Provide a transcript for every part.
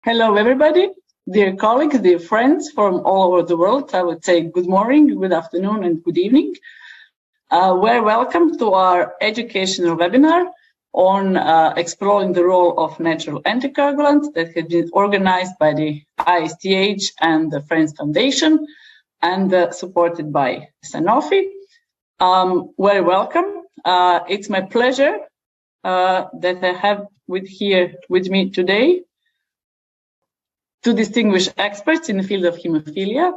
Hello, everybody, dear colleagues, dear friends from all over the world. I would say good morning, good afternoon, and good evening. We're welcome to our educational webinar on exploring the role of natural anticoagulants that has been organized by the ISTH and the Friends Foundation and supported by Sanofi. Very welcome. It's my pleasure that I have here with me today two distinguished experts in the field of hemophilia.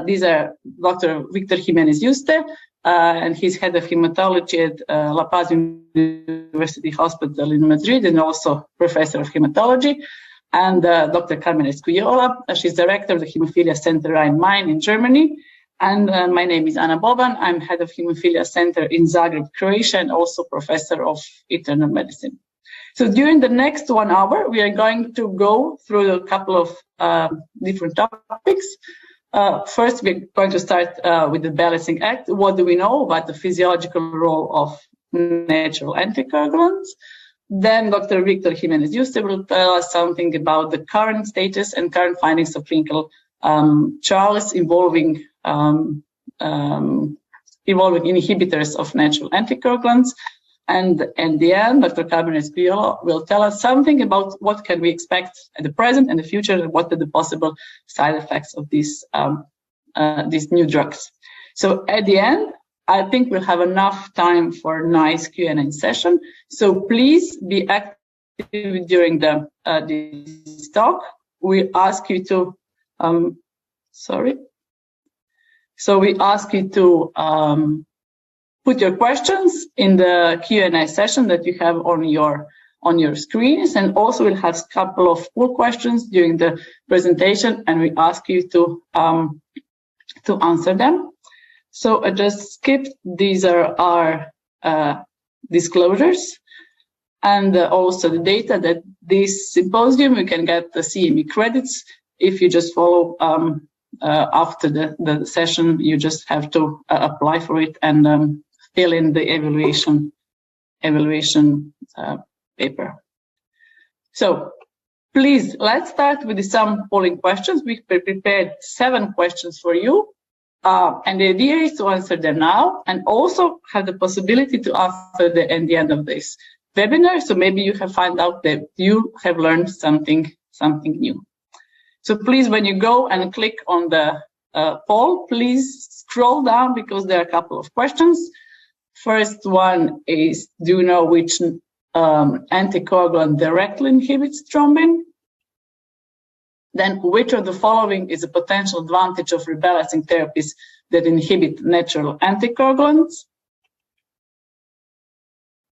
These are Dr. Victor Jimenez Yuste, and he's head of hematology at La Paz University Hospital in Madrid, and also professor of hematology, and Dr. Carmen Escuriola. She's director of the Hemophilia Center Rhine-Main in Germany. And my name is Anna Boban. I'm head of Hemophilia Center in Zagreb, Croatia, and also professor of internal medicine. So during the next 1 hour, we are going to go through a couple of different topics. First, we're going to start with the balancing act. What do we know about the physiological role of natural anticoagulants? Then Dr. Victor Jimenez Yuste will tell us something about the current status and current findings of clinical trials involving inhibitors of natural anticoagulants. And in the end, Dr. Carmen Escuriola will tell us something about what can we expect at the present and the future, and what are the possible side effects of these new drugs. So at the end, I think we'll have enough time for a nice Q&A session. So please be active during this talk. We ask you to, So we ask you to put your questions in the Q&A session that you have on your screens, and also we'll have a couple of poll questions during the presentation, and we ask you to answer them. So I just skipped. These are our disclosures, and also the data that this symposium, you can get the CME credits if you just follow after the session. You just have to apply for it and fill in the evaluation paper. So please, let's start with some polling questions. We prepared 7 questions for you, and the idea is to answer them now and also have the possibility to answer them at the end of this webinar. So maybe you have found out that you have learned something new. So please, when you go and click on the poll, please scroll down because there are a couple of questions. First one is, do you know which anticoagulant directly inhibits thrombin? Then, which of the following is a potential advantage of rebalancing therapies that inhibit natural anticoagulants?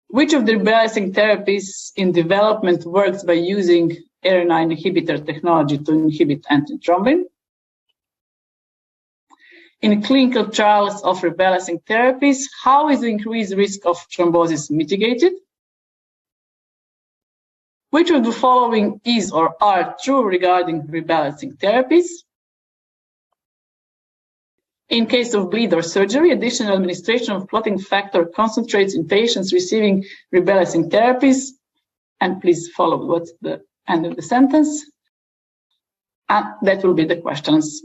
Which of the rebalancing therapies in development works by using RNA inhibitor technology to inhibit antithrombin? In clinical trials of rebalancing therapies, how is the increased risk of thrombosis mitigated? Which of the following is or are true regarding rebalancing therapies? In case of bleed or surgery, additional administration of clotting factor concentrates in patients receiving rebalancing therapies. And please follow what's the end of the sentence. And that will be the questions.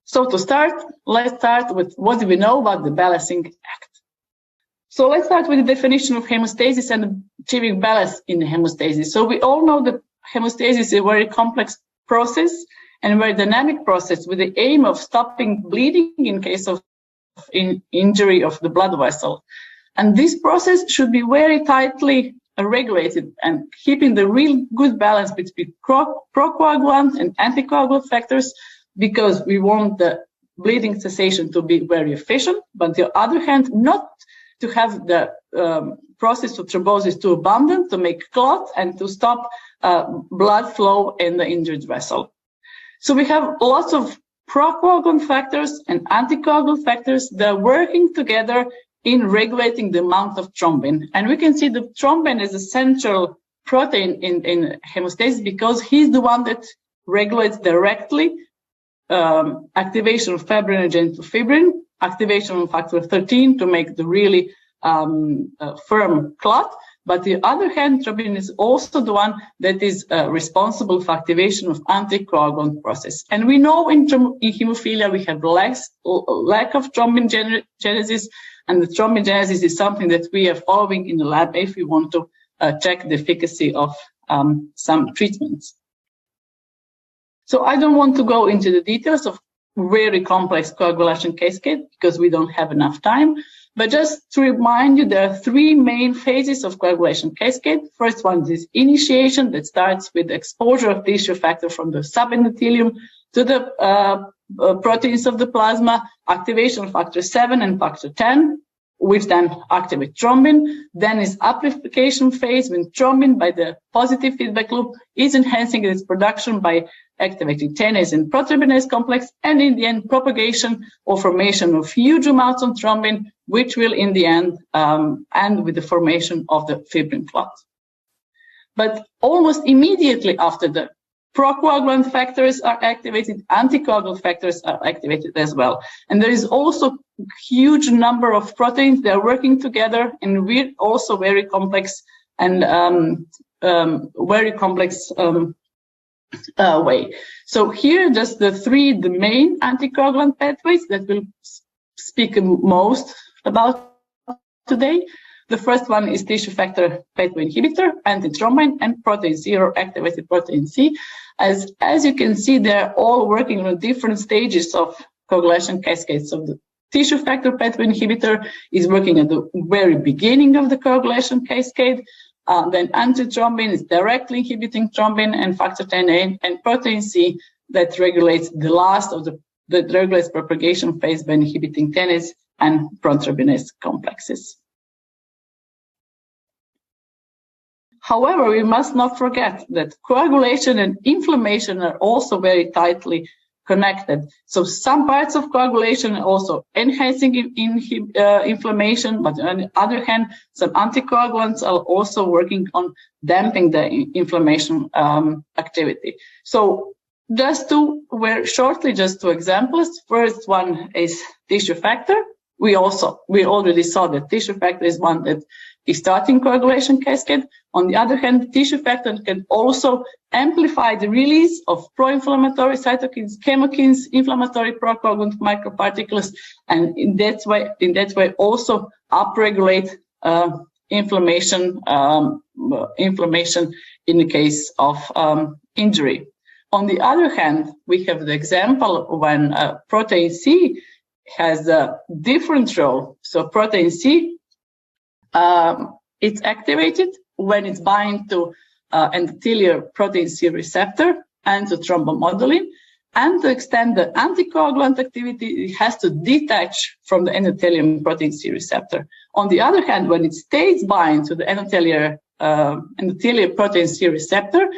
So to start, let's start with what do we know about the balancing act. So let's start with the definition of hemostasis and achieving balance in hemostasis. So we all know that hemostasis is a very complex process and a very dynamic process with the aim of stopping bleeding in case of injury of the blood vessel. And this process should be very tightly regulated and keeping the real good balance between procoagulant and anticoagulant factors, because we want the bleeding cessation to be very efficient, but on the other hand, not to have the process of thrombosis too abundant, to make clot and to stop blood flow in the injured vessel. So we have lots of procoagulant factors and anticoagulant factors that are working together in regulating the amount of thrombin. And we can see the thrombin is a central protein in hemostasis because he's the one that regulates directly activation of fibrinogen to fibrin, activation of factor 13 to make the really firm clot, But on the other hand, thrombin is also the one that is responsible for activation of anticoagulant process. And we know in hemophilia we have lack of thrombin genesis, and the thrombin genesis is something that we are following in the lab if we want to check the efficacy of some treatments. So I don't want to go into the details of very complex coagulation cascade because we don't have enough time. But just to remind you, there are three main phases of coagulation cascade. First one is initiation, that starts with exposure of tissue factor from the subendothelium to the proteins of the plasma, activation of factor 7 and factor 10, which then activate thrombin. Then is amplification phase when thrombin, by the positive feedback loop, is enhancing its production by activating kinase and proteobinase complex, and in the end, propagation or formation of huge amounts of thrombin, which will in the end end with the formation of the fibrin clot. But almost immediately after the procoagulant factors are activated, anticoagulant factors are activated as well. And there is also a huge number of proteins that are working together in also very complex and way. So here, just the main anticoagulant pathways that we'll speak most about today. The first one is tissue factor pathway inhibitor, antithrombin, and protein C or activated protein C. As you can see, they're all working on different stages of coagulation cascade. So the tissue factor pathway inhibitor is working at the very beginning of the coagulation cascade. Then antithrombin is directly inhibiting thrombin and factor 10A, and protein C that regulates the last of that regulates propagation phase by inhibiting kinase and proteobinase complexes. However, we must not forget that coagulation and inflammation are also very tightly connected. So some parts of coagulation are also enhancing inflammation, but on the other hand, some anticoagulants are also working on damping the inflammation activity. So just two examples. First one is tissue factor. We already saw that tissue factor is one that is starting coagulation cascade. On the other hand, tissue factor can also amplify the release of pro-inflammatory cytokines, chemokines, inflammatory procoagulant microparticles, and in that way also upregulate inflammation in the case of injury. On the other hand, we have the example when protein C has a different role. So protein C, it's activated when it's bind to endothelial protein C receptor and to thrombomodulin. And to extend the anticoagulant activity, it has to detach from the endothelium protein C receptor. On the other hand, when it stays bind to the endothelial protein C receptor,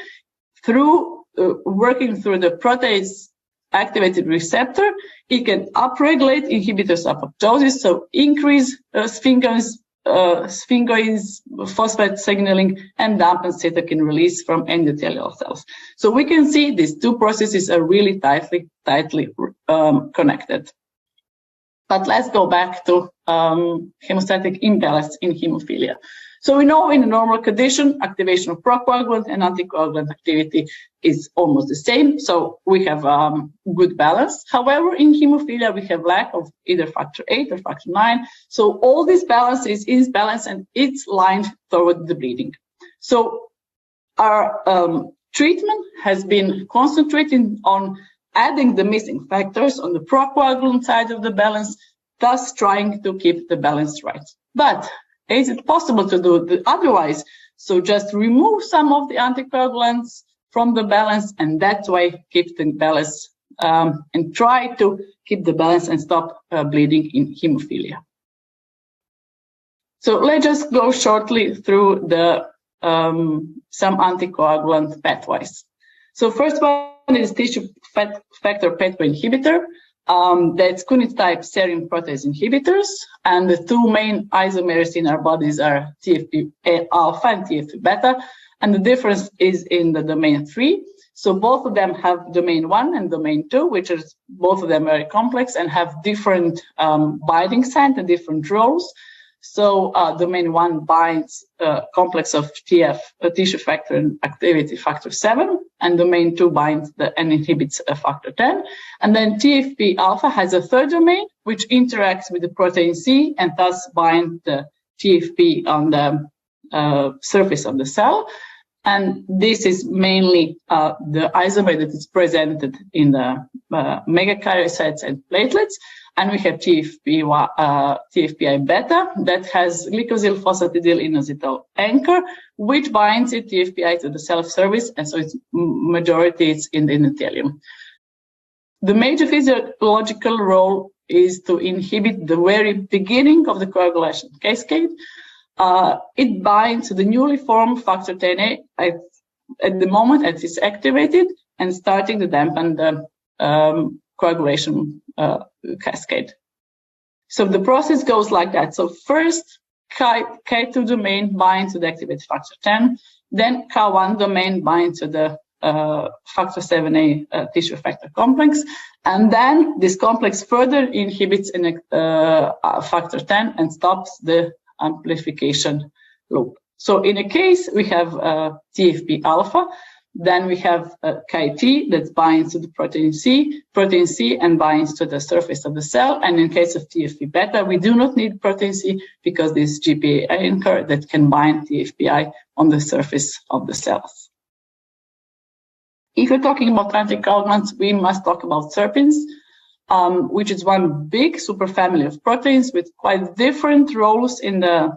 through working through the protease activated receptor, it can upregulate inhibitors of apoptosis, so increase sphingosine phosphate signaling and dampen cytokine release from endothelial cells. So we can see these two processes are really tightly connected. But let's go back to hemostatic imbalance in hemophilia. So we know in a normal condition, activation of procoagulant and anticoagulant activity is almost the same. So we have good balance. However, in hemophilia, we have lack of either factor 8 or factor 9. So all this balance is imbalanced and it's lined toward the bleeding. So our treatment has been concentrating on adding the missing factors on the procoagulant side of the balance, thus trying to keep the balance right. But is it possible to do otherwise? So just remove some of the anticoagulants from the balance and that way keep the balance and try to keep the balance and stop bleeding in hemophilia. So let's just go shortly through the some anticoagulant pathways. So first one is tissue factor pathway inhibitor. That's Kunitz type serine protease inhibitors, and the two main isomers in our bodies are TFP alpha and TFP beta, and the difference is in the domain 3. So both of them have domain 1 and domain 2, which is both of them very complex and have different binding site and different roles. So domain 1 binds complex of TF, tissue factor and activity factor 7, and domain 2 binds and inhibits factor 10. And then TFP alpha has a third domain, which interacts with the protein C and thus binds the TFP on the surface of the cell. And this is mainly the isomer that is presented in the megakaryocytes and platelets. And we have TFPI beta that has glycosyl phosphatidylinositol anchor, which binds it TFPI to the self-surface, and so its majority is in the endothelium. The major physiological role is to inhibit the very beginning of the coagulation cascade. It binds to the newly formed factor 10A at the moment it is activated and starting to dampen the coagulation cascade. So the process goes like that. So first, K2 domain binds to the activated factor 10, then K1 domain binds to the factor 7A tissue factor complex, and then this complex further inhibits factor 10 and stops the amplification loop. So in a case, we have TFP alpha, then we have KT that binds to the protein C and binds to the surface of the cell. And in case of TFP beta, we do not need protein C because this GPA anchor that can bind TFPI on the surface of the cells. If we're talking about anticoagulants, we must talk about serpins, which is one big superfamily of proteins with quite different roles in the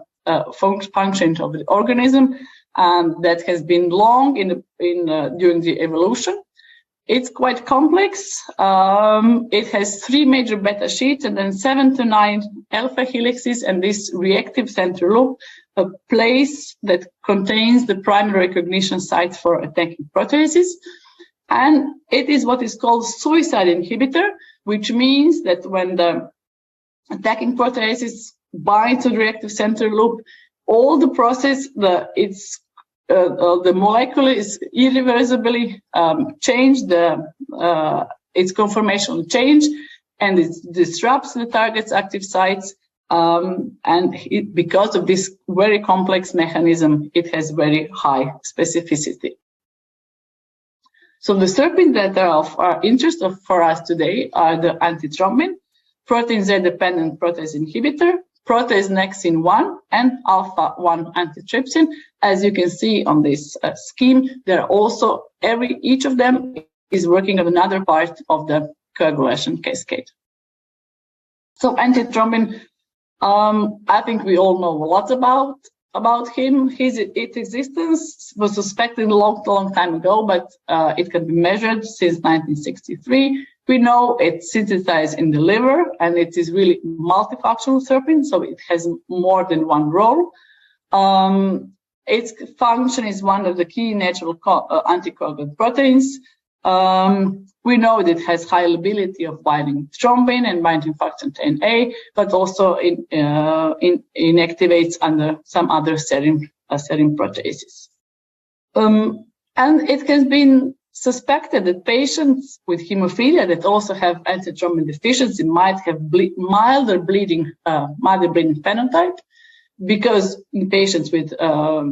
function of the organism. And that has been long during the evolution. It's quite complex. It has 3 major beta sheets and then 7 to 9 alpha helices, and this reactive central loop, a place that contains the primary recognition site for attacking proteases. And it is what is called suicide inhibitor, which means that when the attacking proteases bind to the reactive central loop, all the process, the molecule is irreversibly changed, its conformational change, and it disrupts the target's active sites. Because of this very complex mechanism, it has very high specificity. So the serpins that are of our interest for us today are the antithrombin, protein Z-dependent protease inhibitor, protease nexin 1, and alpha-1 antitrypsin. As you can see on this scheme, there are also each of them is working on another part of the coagulation cascade. So antithrombin, I think we all know a lot about him. Its existence was suspected a long time ago, but it can be measured since 1963. We know it's synthesized in the liver, and it is really multifunctional serpin, so it has more than one role. Its function is one of the key natural anticoagulant proteins. We know that it has high ability of binding thrombin and binding factor 10A, but also inactivates under some other serine proteases. And it has been suspected that patients with hemophilia that also have antithrombin deficiency might have milder bleeding phenotype, because in patients with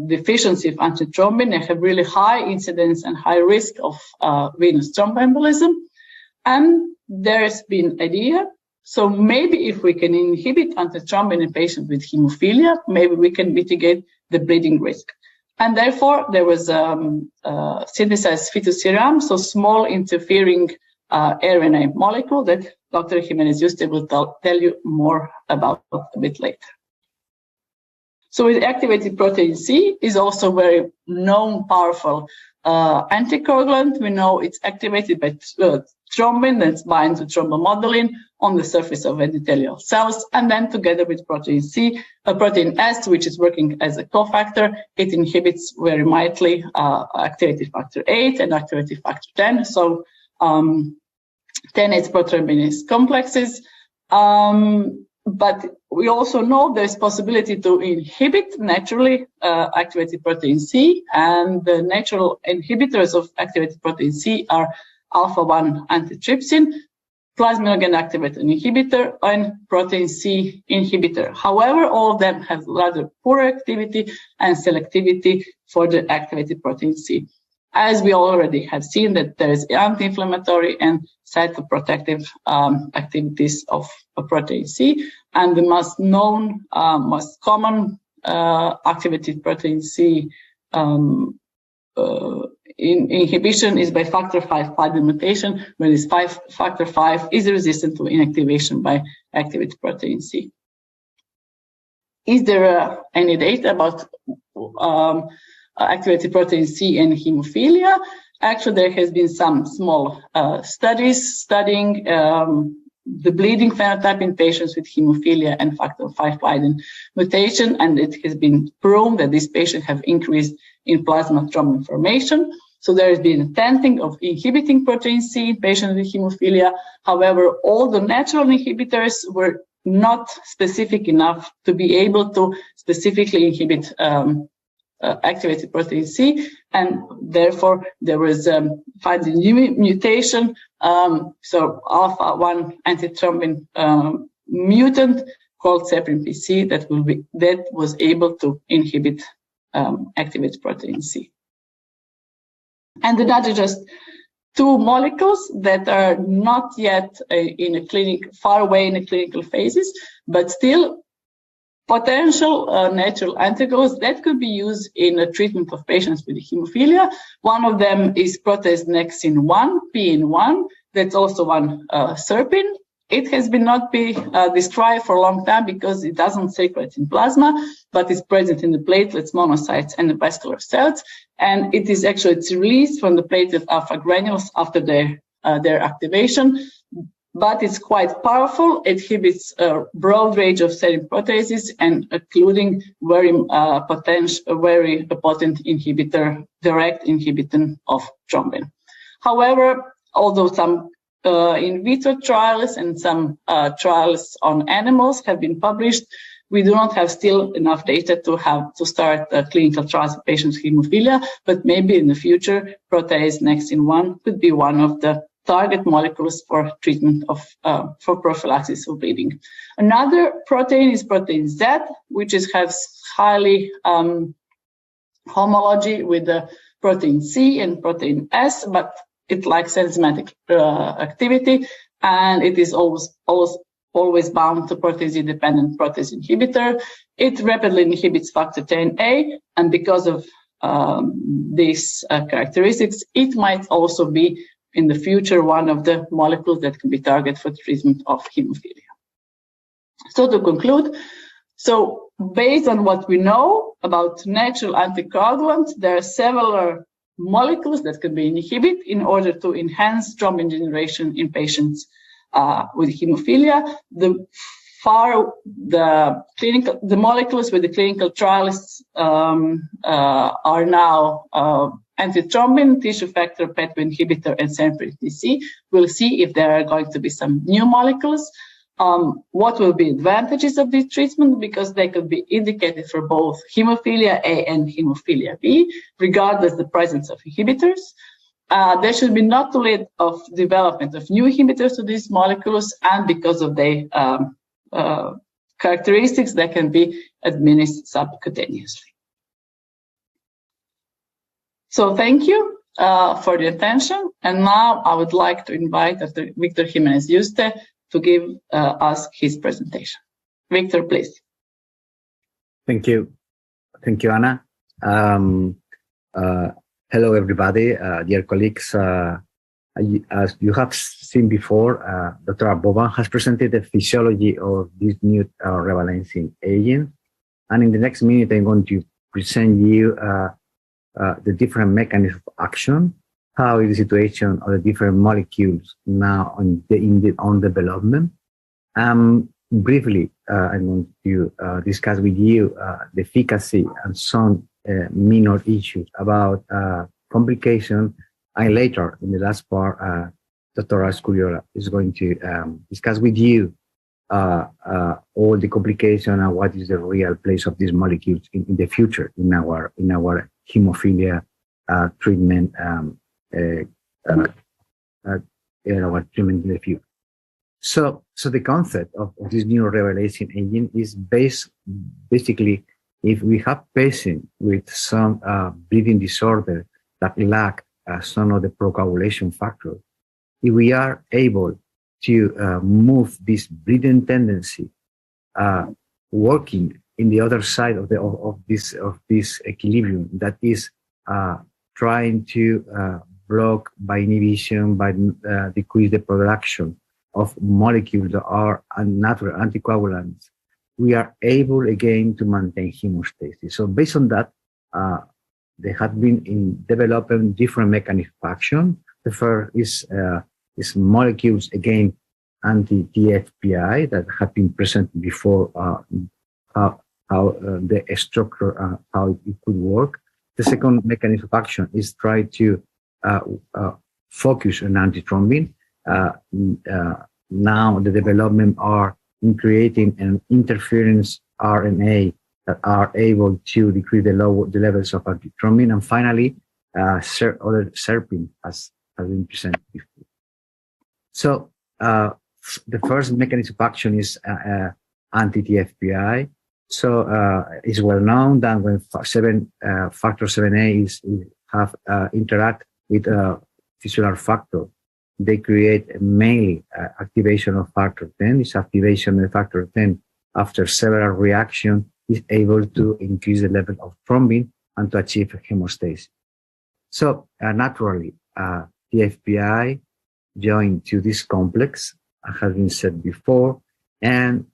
deficiency of antithrombin, they have really high incidence and high risk of venous thromboembolism. And there's been idea, so maybe if we can inhibit antithrombin in patients with hemophilia, maybe we can mitigate the bleeding risk. And therefore, there was synthesized fitusiram, so small interfering RNA molecule that Dr. Jimenez Yuste will tell you more about a bit later. So with activated protein C is also very known, powerful anticoagulant. We know it's activated by thrombin that binds to thrombomodulin on the surface of endothelial cells, and then together with protein C, protein S, which is working as a cofactor, it inhibits very mightily activated factor 8 and activated factor 10. So 10-8 prothrombinase complexes. But we also know there's possibility to inhibit naturally activated protein C, and the natural inhibitors of activated protein C are alpha-1 antitrypsin, plasminogen activator inhibitor, and protein C inhibitor. However, all of them have rather poor activity and selectivity for the activated protein C. As we already have seen that there is anti-inflammatory and cytoprotective activities of protein C, and the most known, most common activated protein C inhibition is by factor V Claudin mutation, where this factor V is resistant to inactivation by activated protein C. Is there any data about activated protein C and hemophilia? Actually, there has been some small studies studying the bleeding phenotype in patients with hemophilia and factor V Claudin mutation, and it has been proven that these patients have increased in plasma thrombin formation. So there has been attempting of inhibiting protein C in patients with hemophilia. However, all the natural inhibitors were not specific enough to be able to specifically inhibit activated protein C, and therefore there was found a new mutation, so alpha-1 antithrombin mutant called SEPRIN-PC that was able to inhibit activated protein C. And another just two molecules that are not yet in a clinic, far away in the clinical phases, but still potential natural anticoagulants that could be used in the treatment of patients with hemophilia. One of them is protease nexin-1, PN1. That's also one SERPIN. It has been not be described for a long time because it doesn't circulate in plasma, but is present in the platelets, monocytes, and the vascular cells. And it is actually it's released from the platelet alpha granules after their activation. But it's quite powerful. It inhibits a broad range of serine proteases, and including very potent inhibitor, direct inhibitor of thrombin. However, although some in vitro trials and some trials on animals have been published, we do not have still enough data to start clinical trials in patients with hemophilia. But maybe in the future, protease nexin-1 could be one of the target molecules for treatment of for prophylaxis of bleeding. Another protein is protein Z, which has highly homology with the protein C and protein S, but it lacks enzymatic activity, and it is always bound to protein Z-dependent protease inhibitor. It rapidly inhibits factor Xa, and because of these characteristics, it might also be in the future one of the molecules that can be targeted for the treatment of hemophilia. So to conclude, so based on what we know about natural anticoagulants, there are several molecules that can be inhibited in order to enhance thrombin generation in patients with hemophilia. The molecules with the clinical trials are now antithrombin, tissue factor, PET inhibitor, and SEPRIN-PC. We'll see if there are going to be some new molecules. What will be advantages of this treatment, because they could be indicated for both hemophilia A and hemophilia B, regardless of the presence of inhibitors. There should be not too late of development of new inhibitors to these molecules, and because of their characteristics that can be administered subcutaneously. So thank you for the attention. And now I would like to invite Dr. Victor Jimenez Yuste to give us his presentation. Victor, please. Thank you. Thank you, Anna. Hello, everybody, dear colleagues. As you have seen before, Dr. Boban has presented the physiology of this new rebalancing agent. And in the next minute, I'm going to present you the different mechanisms of action, how is the situation of the different molecules now on development. Briefly, I'm going to discuss with you the efficacy and some minor issues about complication. And later, in the last part, Dr. Escuriola is going to discuss with you all the complication and what is the real place of these molecules in the future in our hemophilia treatment in our treatment in the future. So the concept of this new rebalancing agent is basically if we have patients with some breathing disorder that lack some of the procoagulation factors, if we are able to move this breathing tendency, working in the other side of this equilibrium that is trying to block by inhibition, by decrease the production of molecules that are unnatural anticoagulants, we are able again to maintain hemostasis. So based on that, they have been in developing different mechanisms of action. The first is molecules again anti-TFPI that have been presented before, how the structure, how it could work. The second mechanism of action is try to focus on antithrombin. Now the development are in creating an interference RNA that are able to decrease the levels of antithrombin. And finally, other serpin has been presented before. So the first mechanism of action is anti-TFPI. So it's well known that when factor 7A interact with fissular factor, they create mainly activation of factor 10. This activation of factor 10 after several reactions is able to increase the level of thrombin and to achieve hemostasis. So naturally, TFPI joined to this complex, has been said before, and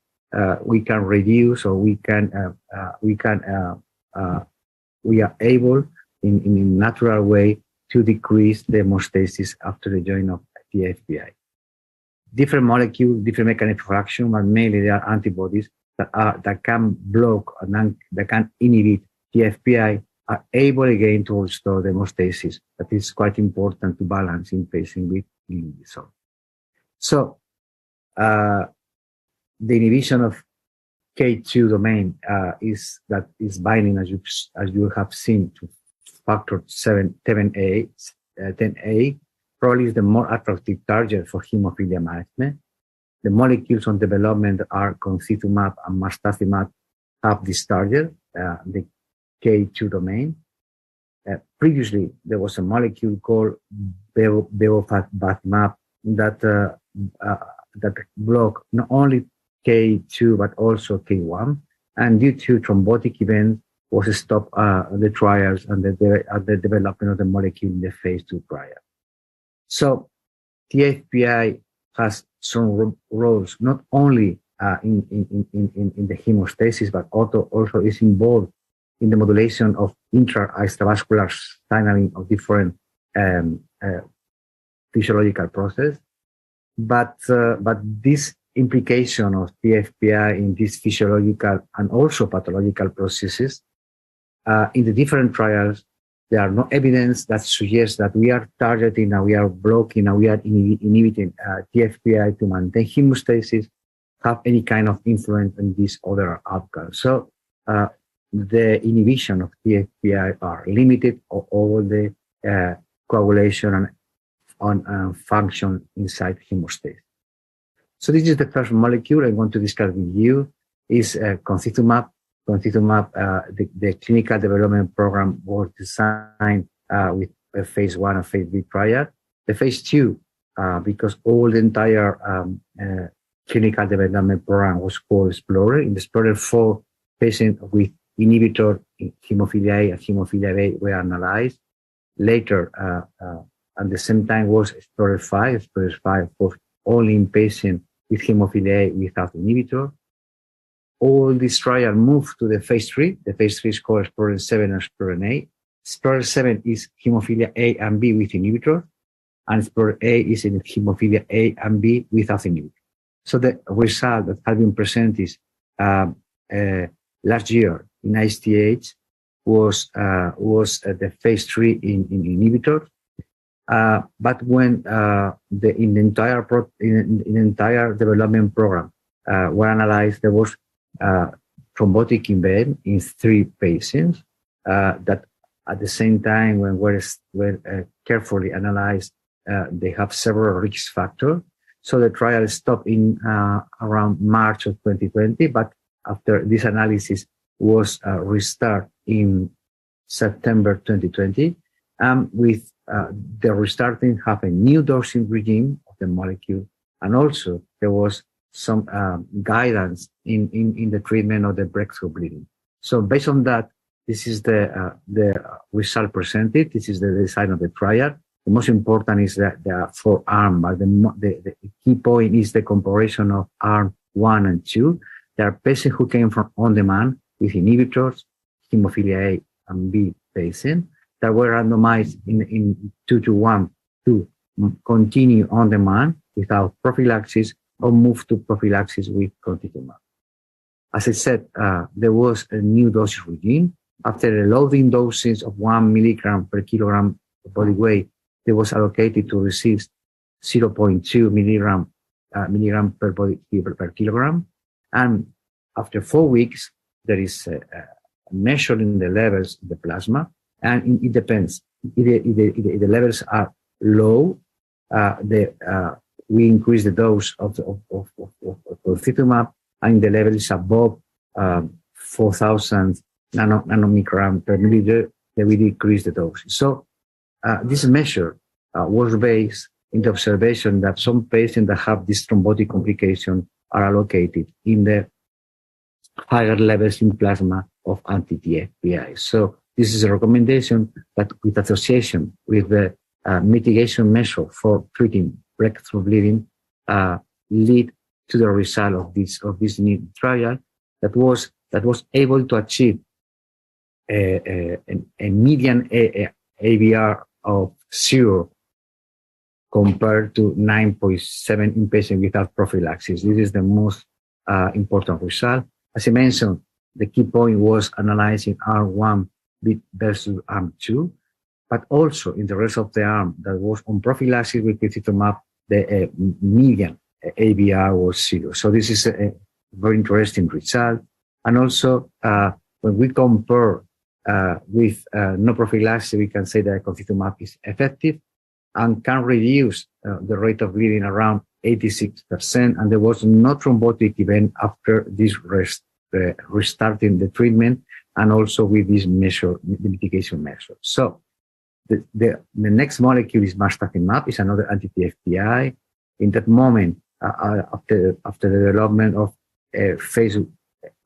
we can reduce, or we are able in a natural way to decrease the hemostasis after the joint of TFPI. Different molecules, different mechanisms of action, but mainly they are antibodies that can block and that can inhibit TFPI, are able again to restore the hemostasis. That is quite important to balance in patients with bleeding disorder. So the inhibition of K2 domain is binding, as you have seen, to factor 10A, probably is the more attractive target for hemophilia management. The molecules on development are concizumab and marstacimab have this target, the K2 domain. Previously, there was a molecule called bevoparlimab that blocked not only K2 but also K1, and due to thrombotic events was stopped the trials and the development of the molecule in the phase 2 trial. So TFPI has some roles not only in the hemostasis, but also is involved in the modulation of intra-extravascular signaling of different physiological process. But this implication of TFPI in these physiological and also pathological processes, in the different trials, there are no evidence that suggests that we are targeting and we are blocking and we are inhibiting TFPI to maintain hemostasis, have any kind of influence on these other outcomes. So the inhibition of TFPI are limited of all the coagulation and function inside hemostasis. So this is the first molecule I want to discuss with you, is concizumab. Concizumab, the clinical development program was designed with a phase 1 and phase 3 trial. The phase 2, because all the entire clinical development program was called Explorer. In the Explorer, 4 patients with inhibitor in hemophilia A and hemophilia B were analyzed. Later, at the same time, was Explorer 5. Explorer 5 was only in patients with hemophilia A without inhibitor. All this trial moved to the phase 3. The phase 3 is called Explorer 7 and Explorer 8. Explorer 7 is hemophilia A and B with inhibitor, and Explorer A is in hemophilia A and B without inhibitor. So the result that has been presented last year in ISTH was the phase 3 in inhibitor. But when in the entire development program were analyzed, there was thrombotic event in 3 patients that at the same time, when were carefully analyzed, they have several risk factors. So the trial stopped in around March of 2020, but after this analysis was restarted in September 2020, with the restarting have a new dosing regime of the molecule, and also there was some guidance in the treatment of the breakthrough bleeding. So based on that, this is the result presented. This is the design of the trial. The most important is that there are 4 arms, but the key point is the comparison of arm 1 and 2. There are patients who came from on-demand with inhibitors, hemophilia A and B patients that were randomized in 2-to-1 to continue on-demand without prophylaxis or move to prophylaxis with continutumab. As I said, there was a new dosage regime. After the loading doses of 1 milligram per kilogram body weight, there was allocated to receive 0.2 milligram per kilogram. And after 4 weeks, there is a measuring the levels in the plasma, and it depends. If the levels are low, we increase the dose of glofitamab, and the level is above 4,000 nanomicrogram per milliliter, then we decrease the dose. So this measure was based in the observation that some patients that have this thrombotic complication are allocated in the higher levels in plasma of anti-TFPI. So this is a recommendation that with association with the mitigation measure for treating breakthrough bleeding lead to the result of this new trial that was able to achieve a median ABR of 0 compared to 9.7 in patients without prophylaxis. This is the most important result. As I mentioned, the key point was analyzing arm 1 versus arm 2, but also in the rest of the arm that was on prophylaxis with glofitamab, the median ABR was 0. So this is a very interesting result. And also, when we compare with no prophylaxis, we can say that glofitamab is effective and can reduce the rate of bleeding around 86%, and there was no thrombotic event after this restarting the treatment, and also with this measure, the mitigation measure. So the next molecule is marstacimab, is another anti-TFPI. In that moment, after the development of phase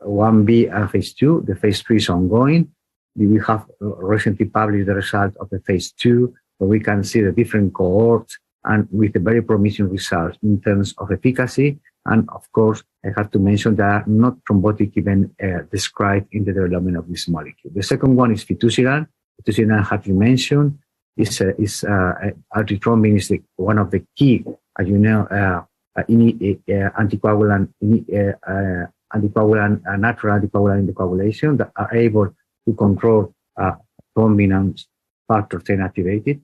1B and phase 2, the phase 3 is ongoing. We have recently published the result of the phase 2, where we can see the different cohorts and with a very promising results in terms of efficacy. And of course, I have to mention that not thrombotic event described in the development of this molecule. The second one is fitusiran. Fitusiran, have you mentioned, antithrombin is one of the key, as you know, anticoagulant, natural anticoagulant in the coagulation that are able to control thrombin and factor 10 activated.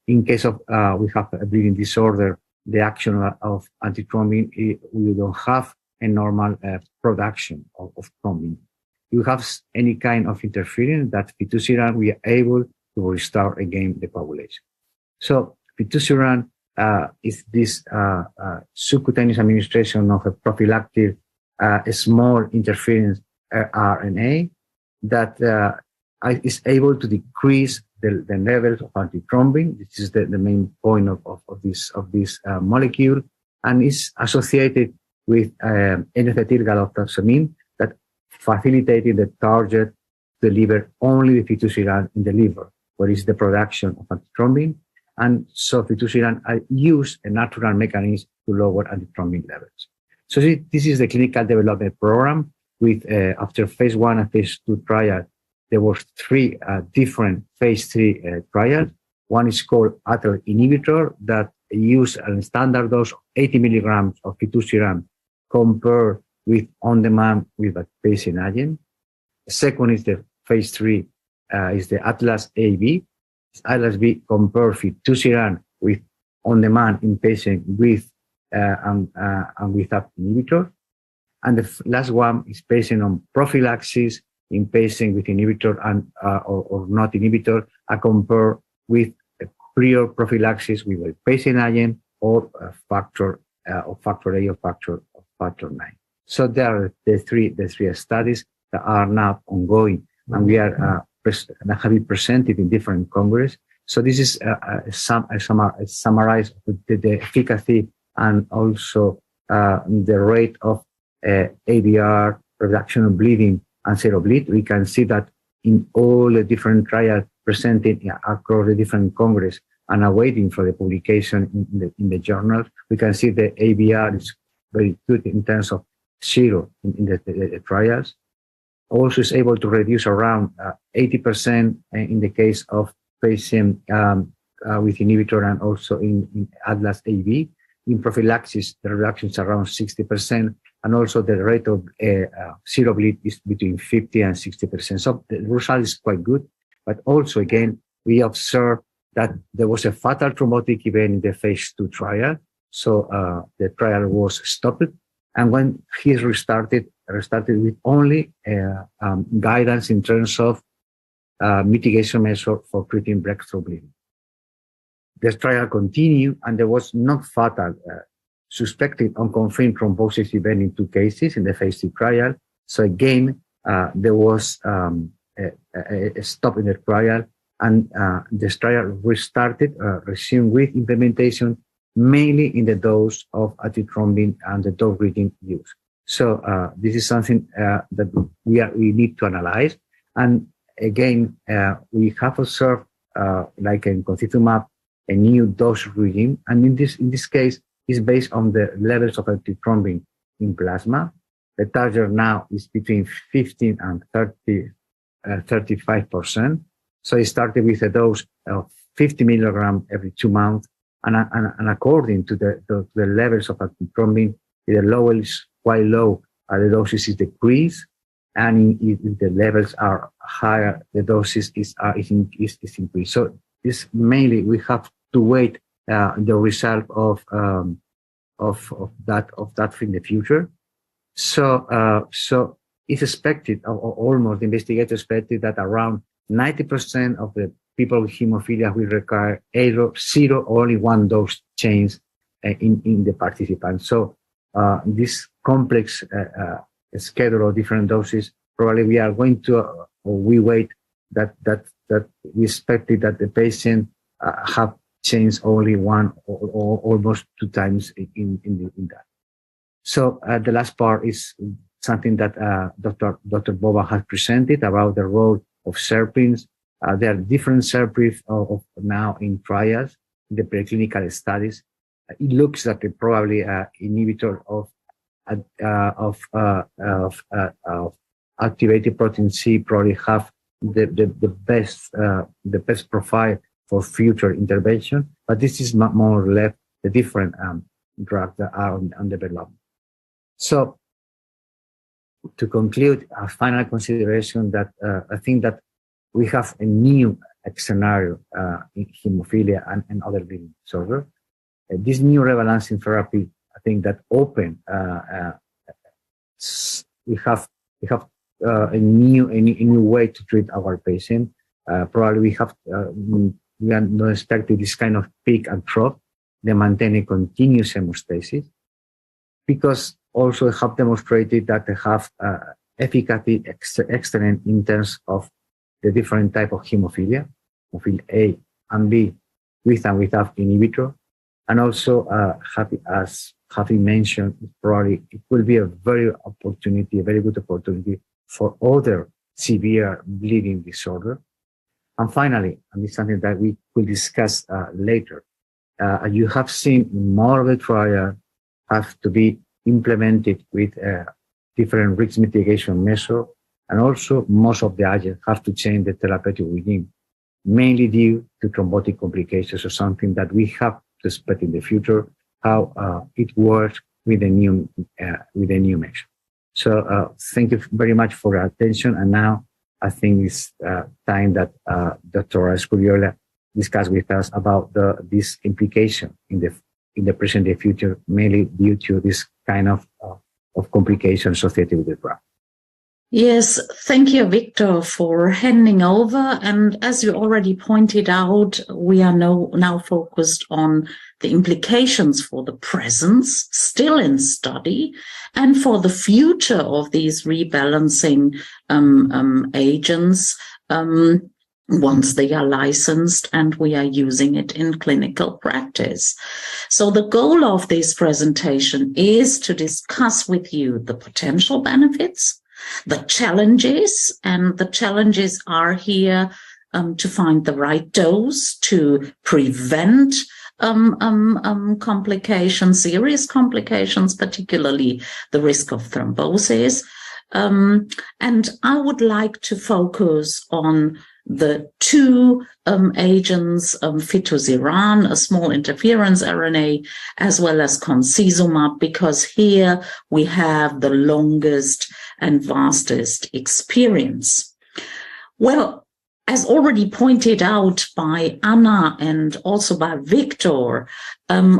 In case of we have a bleeding disorder, the action of antithrombin, we don't have a normal production of thrombin. You have any kind of interference that fitusiran, we are able to restore again the coagulation. So fitusiran is this subcutaneous administration of a prophylactic small interference RNA that is able to decrease the levels of antithrombin. This is the main point of this molecule, and is associated with N-acetyl-galactosamine that facilitated the target to deliver only the fitusiran in the liver, where is the production of antithrombin. And so fitusiran use a natural mechanism to lower antithrombin levels. So this is the clinical development program with after phase 1 and phase 2 trial. There were 3 different phase 3 trials. One is called ATL inhibitor that use a standard dose of 80 milligrams of fitusiran compared with on-demand with a patient agent. The second is the phase 3 is the Atlas AB. Atlas B compare fitusiran with on-demand in patient with and without inhibitor. And the last one is patient on prophylaxis in patient with inhibitor and or not inhibitor, compare with a prior prophylaxis with a patient agent or a factor of factor 8 or factor 9. So there are the three studies that are now ongoing, and we are having presented in different congresses. So this is a summarize the efficacy and also the rate of ABR, reduction of bleeding, and zero bleed. We can see that in all the different trials presented across the different congresses and awaiting for the publication in the journals, we can see the ABR is very good in terms of zero in the trials. Also is able to reduce around 80% in the case of patient with inhibitor, and also in Atlas AB. In prophylaxis, the reduction is around 60%, and also the rate of zero bleed is between 50 and 60%. So the result is quite good. But also, again, we observed that there was a fatal thrombotic event in the phase 2 trial. So the trial was stopped. And when he restarted with only guidance in terms of mitigation measure for treating breakthrough bleeding. The trial continued, and there was not fatal suspected unconfirmed thrombosis event in 2 cases in the phase 3 trial. So again, there was a stop in the trial, and this trial resumed with implementation mainly in the dose of antithrombin and the dose reading use. So this is something that we need to analyze. And again, we have observed, like in concizumab, a new dose regime, and in this case is based on the levels of antithrombin in plasma. The target now is between 15 and 35%. So it started with a dose of 50 milligrams every 2 months, and according to the levels of antithrombin, the lower is quite low, the doses is decreased, and if the levels are higher, the doses is increased. So this mainly we have to wait the result of that in the future. So it's expected, or almost the investigator expected, that around 90% of the people with hemophilia will require either 0 or only 1 dose change in the participants. So this complex schedule of different doses, probably we are going to, or we wait that we expected that the patient have changed only 1 or almost 2 times in that. So the last part is something that Dr. Boban has presented about the role of serpins. There are different serpins of now in trials, in the preclinical studies. It looks like probably an inhibitor of activated protein C probably have the best profile for future intervention. But this is more or less the different drugs that are on development. So to conclude, a final consideration that I think that we have a new scenario in hemophilia and other bleeding disorders. This new rebalancing therapy, I think that open, we have a new way to treat our patient. Probably we are not expecting this kind of peak and trough. They maintain a continuous hemostasis, because also have demonstrated that they have efficacy excellent in terms of the different type of hemophilia A and B, with and without inhibitor. And also, as having mentioned, probably it will be a very good opportunity for other severe bleeding disorder. And finally, and it's something that we will discuss later, you have seen more of the trial have to be implemented with different risk mitigation measures, and also most of the agents have to change the therapeutic regime, mainly due to thrombotic complications, or something that we have to expect in the future, how it works with a new measure. So thank you very much for your attention, and now I think it's time that Dr. Escuriola discuss with us about this implication in the present and future, mainly due to this kind of complications associated with the drug. Yes, thank you, Victor, for handing over. And as you already pointed out, we are now focused on the implications for the present, still in study, and for the future of these rebalancing agents once they are licensed and we are using it in clinical practice. So the goal of this presentation is to discuss with you the potential benefits, the challenges, and the challenges are here to find the right dose to prevent complications, serious complications, particularly the risk of thrombosis. And I would like to focus on the two agents, fitusiran, a small interference RNA, as well as concizumab, because here we have the longest and vastest experience. Well, as already pointed out by Anna and also by Victor,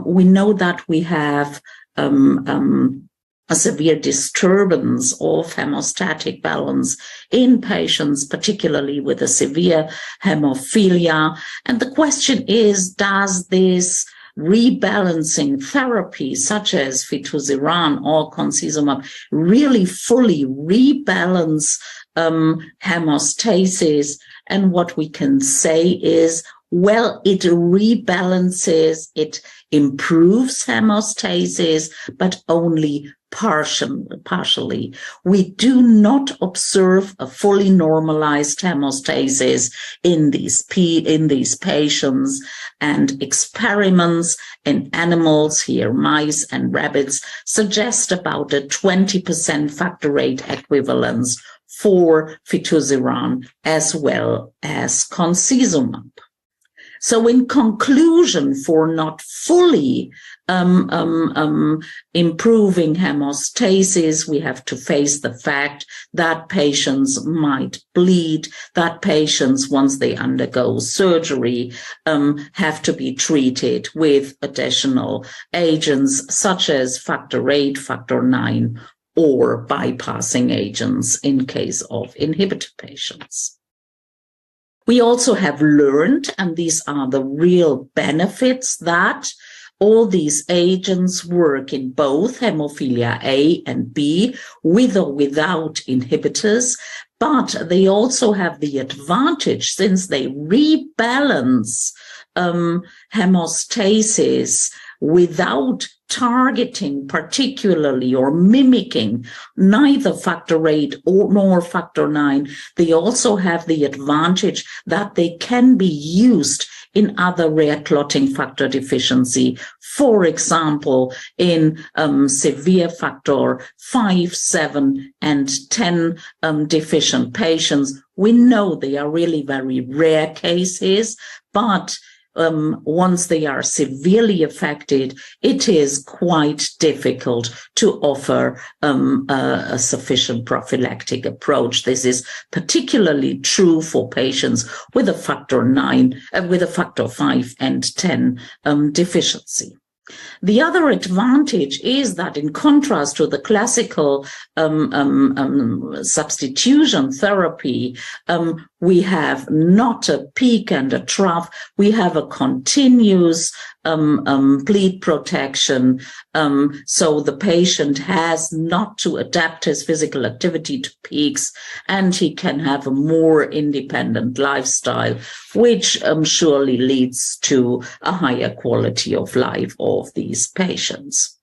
we know that we have a severe disturbance of hemostatic balance in patients, particularly with a severe hemophilia. And the question is, does this rebalancing therapy, such as fitusiran or concizumab, really fully rebalance hemostasis? And what we can say is, well, it rebalances, it improves hemostasis, but only partially. We do not observe a fully normalized hemostasis in these patients, and experiments in animals, here mice and rabbits, suggest about a 20% factor rate equivalence for fitusiran as well as concizumab. So in conclusion, for not fully improving hemostasis, we have to face the fact that patients might bleed, that patients, once they undergo surgery, have to be treated with additional agents such as factor VIII, factor IX, or bypassing agents in case of inhibitor patients. We also have learned, and these are the real benefits, that all these agents work in both hemophilia A and B, with or without inhibitors, but they also have the advantage, since they rebalance hemostasis without targeting particularly or mimicking neither factor VIII nor factor IX, they also have the advantage that they can be used in other rare clotting factor deficiency, for example, in severe factor 5, 7, and 10 deficient patients. We know they are really very rare cases, but once they are severely affected, it is quite difficult to offer a sufficient prophylactic approach. This is particularly true for patients with a factor 9, with a factor 5 and 10 deficiency. The other advantage is that, in contrast to the classical substitution therapy, we have not a peak and a trough. We have a continuous bleed protection. So the patient has not to adapt his physical activity to peaks, and he can have a more independent lifestyle, which surely leads to a higher quality of life of these patients.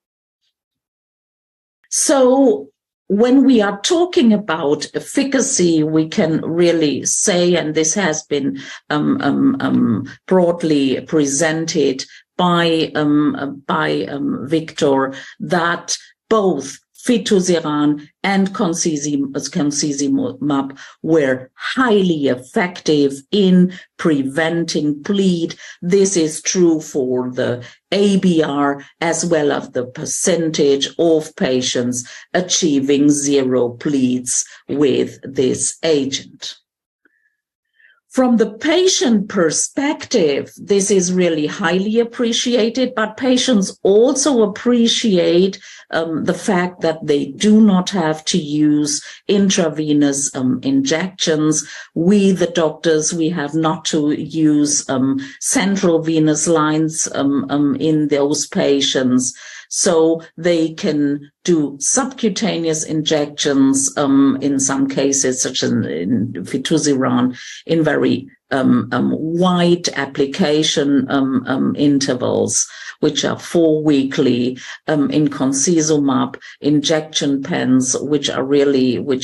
So when we are talking about efficacy, we can really say, and this has been broadly presented by Victor, that both fitusiran and concizumab were highly effective in preventing bleed. This is true for the ABR as well as the percentage of patients achieving 0 bleeds with this agent. From the patient perspective, this is really highly appreciated, but patients also appreciate the fact that they do not have to use intravenous injections. We, the doctors, we have not to use central venous lines in those patients. So they can do subcutaneous injections in some cases, such as in fitusiran, in very wide application intervals, which are 4 weekly, in concizumab injection pens, which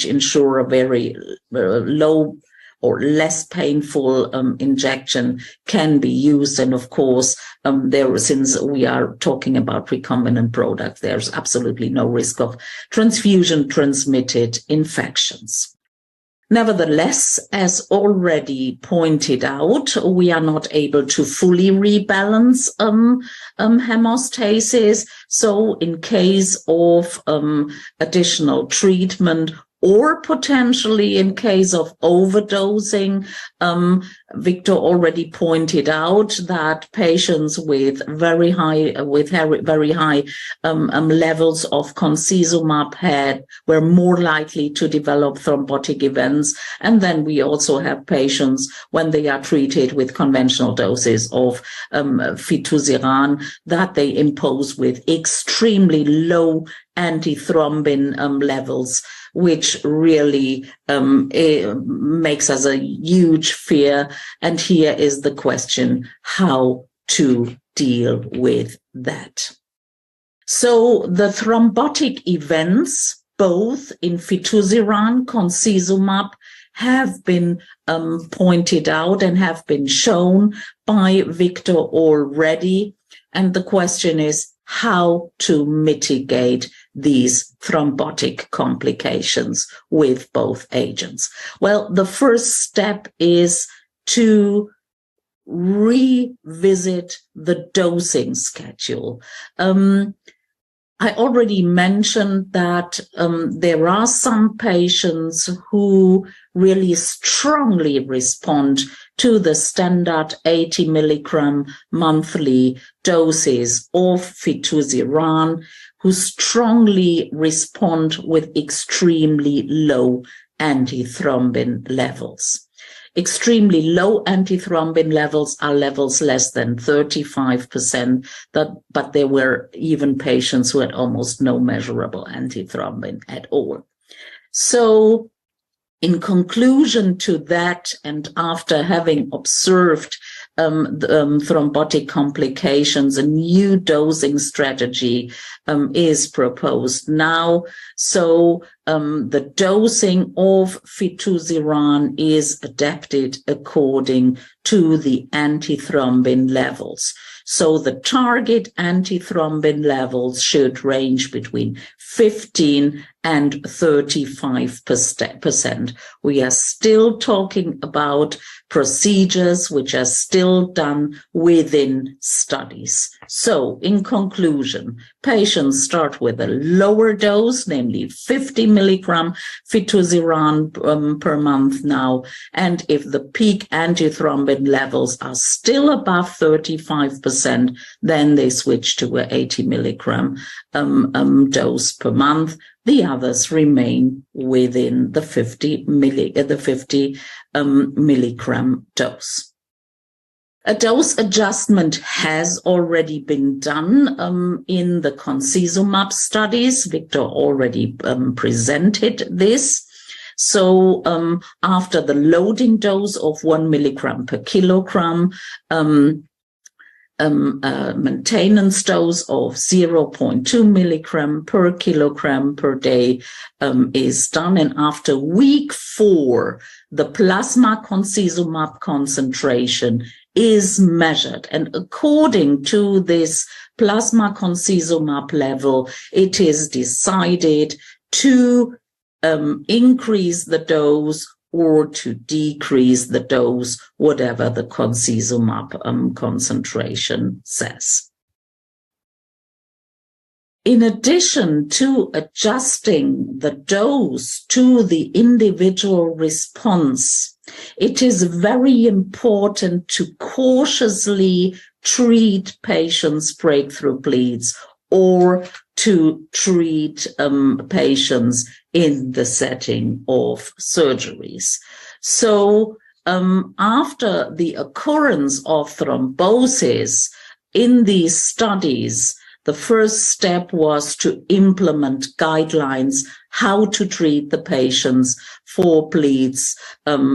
ensure a very low or less painful injection can be used. And of course, since we are talking about recombinant products, there's absolutely no risk of transfusion-transmitted infections. Nevertheless, as already pointed out, we are not able to fully rebalance hemostasis. So in case of additional treatment, or potentially in case of overdosing, Victor already pointed out that patients with very high levels of concizumab were more likely to develop thrombotic events. And then we also have patients when they are treated with conventional doses of fitusiran that they impose with extremely low antithrombin levels, which really makes us a huge fear. And here is the question, how to deal with that. So the thrombotic events, both in fitusiran, concizumab, have been pointed out and have been shown by Victor already. And the question is how to mitigate these thrombotic complications with both agents. Well, the first step is to revisit the dosing schedule. I already mentioned that there are some patients who really strongly respond to the standard 80 milligram monthly doses of fitusiran, who strongly respond with extremely low antithrombin levels. Extremely low antithrombin levels are levels less than 35%, but there were even patients who had almost no measurable antithrombin at all. So in conclusion to that, and after having observed thrombotic complications, a new dosing strategy is proposed now. So the dosing of fitusiran is adapted according to the antithrombin levels. So the target antithrombin levels should range between 15 and 35%. We are still talking about procedures which are still done within studies. So in conclusion, patients start with a lower dose, namely 50 milligram fitusiran per month now. And if the peak antithrombin levels are still above 35%, then they switch to an 80 milligram dose per month. The others remain within the 50 milligram dose. A dose adjustment has already been done in the concizumab studies. Victor already presented this. So after the loading dose of 1 milligram per kilogram, maintenance dose of 0.2 milligram per kilogram per day is done. And after week 4, the plasma concizumab concentration is measured. And according to this plasma concizumab level, it is decided to increase the dose or to decrease the dose, whatever the concizumab concentration says. In addition to adjusting the dose to the individual response, It is very important to cautiously treat patients' breakthrough bleeds or to treat patients in the setting of surgeries. So after the occurrence of thrombosis in these studies, the first step was to implement guidelines how to treat the patients for bleeds.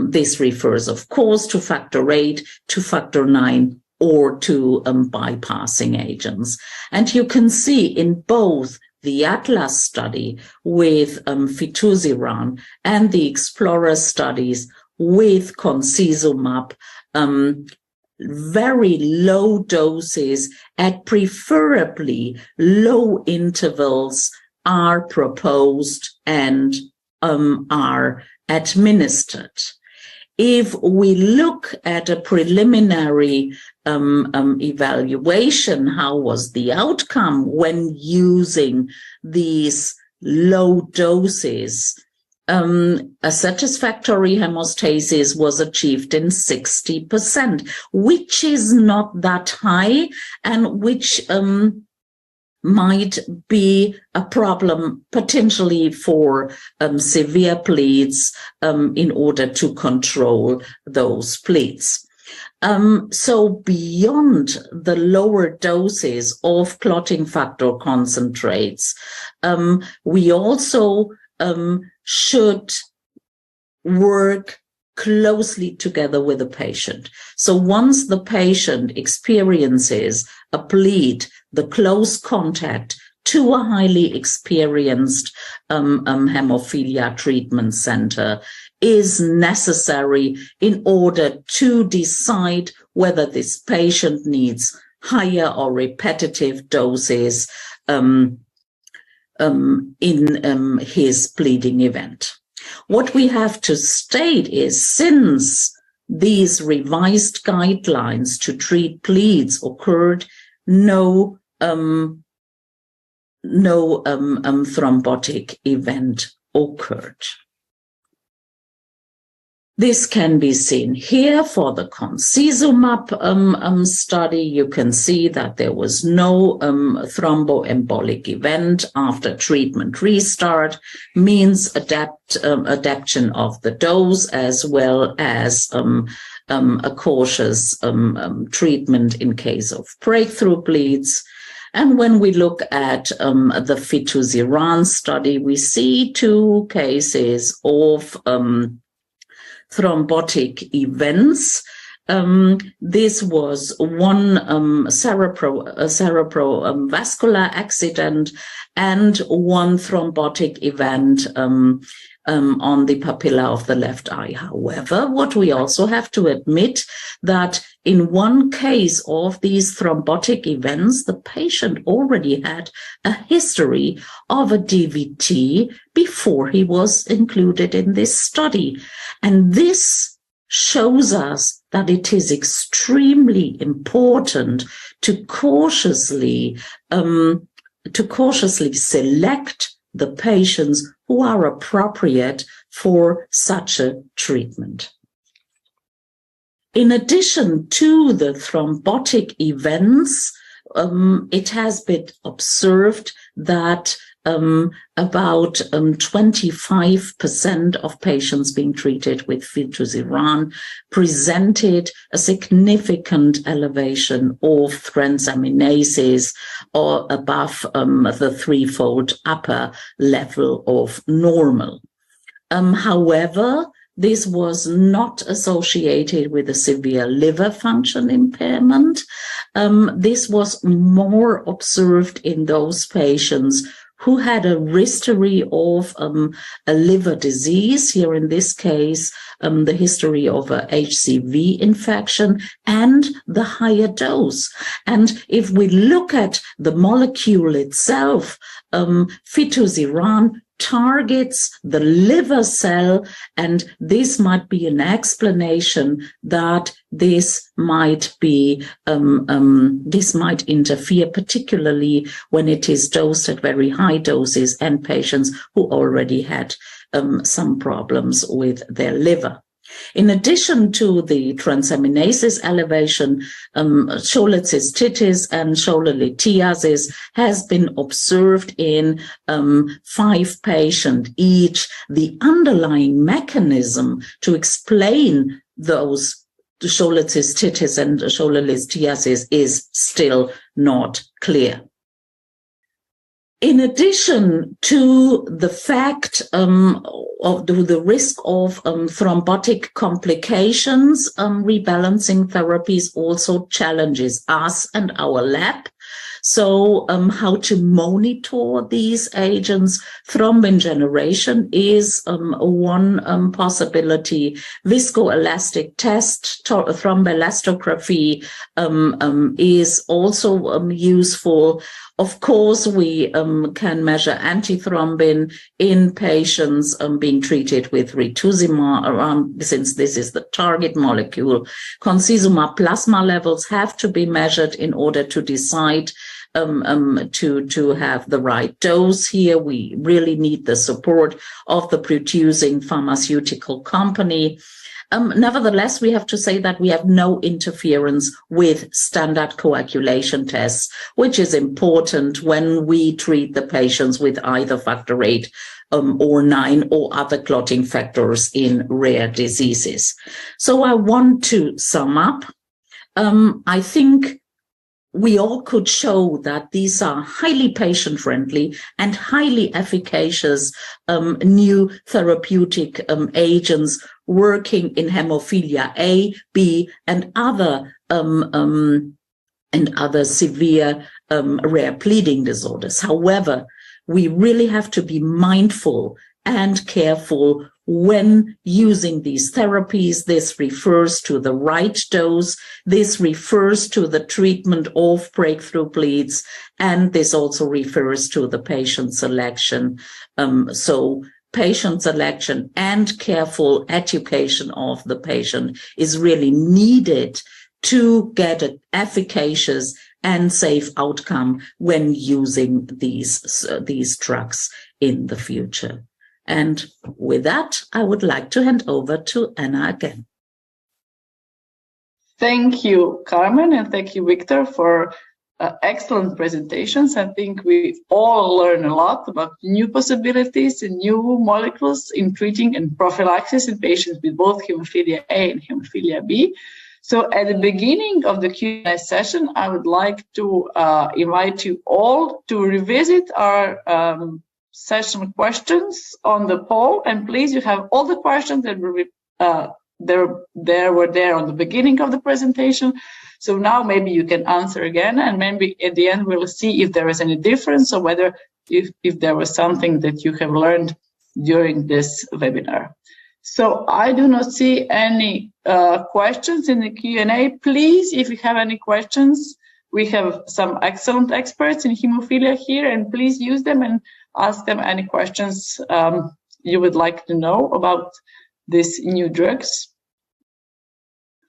This refers, of course, to factor 8, to factor 9, or to bypassing agents. And you can see in both the Atlas study with fitusiran and the Explorer studies with concizumab, very low doses at preferably low intervals are proposed and are administered. If we look at a preliminary evaluation, how was the outcome when using these low doses? A satisfactory hemostasis was achieved in 60%, which is not that high and which might be a problem potentially for severe bleeds in order to control those bleeds. So beyond the lower doses of clotting factor concentrates, we also should work closely together with the patient. So once the patient experiences a bleed, the close contact to a highly experienced hemophilia treatment center is necessary in order to decide whether this patient needs higher or repetitive doses in his bleeding event. What we have to state is, since these revised guidelines to treat bleeds occurred, no thrombotic event occurred. This can be seen here for the concizumab study. You can see that there was no thromboembolic event after treatment restart, means adaptation of the dose, as well as a cautious treatment in case of breakthrough bleeds. And when we look at the fitusiran study, we see 2 cases of thrombotic events. This was one cerebrovascular accident and one thrombotic event on the papilla of the left eye. However, what we also have to admit that in one case of these thrombotic events, the patient already had a history of a DVT before he was included in this study. And this shows us that it is extremely important to cautiously select the patients who are appropriate for such a treatment. In addition to the thrombotic events, it has been observed that about 25% of patients being treated with fitusiran presented a significant elevation of transaminases or above the 3-fold upper level of normal. However, this was not associated with a severe liver function impairment. This was more observed in those patients who had a history of a liver disease, here in this case, the history of a HCV infection and the higher dose. And if we look at the molecule itself, fitusiran targets the liver cell, and this might be an explanation that this might be this might interfere, particularly when it is dosed at very high doses and patients who already had some problems with their liver. In addition to the transaminases elevation, shoulder cystitis and shoulder lithiasis has been observed in 5 patients each. The underlying mechanism to explain those shoulder cystitis and shoulder lithiasis is still not clear. In addition to the fact of the risk of thrombotic complications, rebalancing therapies also challenges us and our lab. So how to monitor these agents? Thrombin generation is one possibility. Viscoelastic test, thromboelastography is also useful. Of course, we can measure antithrombin in patients being treated with rituximab, since this is the target molecule. Concizumab plasma levels have to be measured in order to decide to have the right dose. Here, we really need the support of the producing pharmaceutical company. Nevertheless, we have to say that we have no interference with standard coagulation tests, which is important when we treat the patients with either factor VIII or IX or other clotting factors in rare diseases. So I want to sum up. I think we all could show that these are highly patient-friendly and highly efficacious new therapeutic agents working in hemophilia A, B, and other severe rare bleeding disorders. However, we really have to be mindful and careful when using these therapies. This refers to the right dose. This refers to the treatment of breakthrough bleeds, and this also refers to the patient selection. So patient selection and careful education of the patient is really needed to get an efficacious and safe outcome when using these drugs in the future. And with that, I would like to hand over to Anna again. Thank you, Carmen, and thank you, Victor, for excellent presentations. I think we all learn a lot about new possibilities and new molecules in treating and prophylaxis in patients with both hemophilia A and hemophilia B. So at the beginning of the Q&A session, I would like to invite you all to revisit our session questions on the poll, and please, you have all the questions that were there on the beginning of the presentation. So now maybe you can answer again, and maybe at the end we'll see if there is any difference or whether if there was something that you have learned during this webinar. So I do not see any questions in the Q&A. Please, if you have any questions, we have some excellent experts in hemophilia here, and please use them and ask them any questions you would like to know about these new drugs.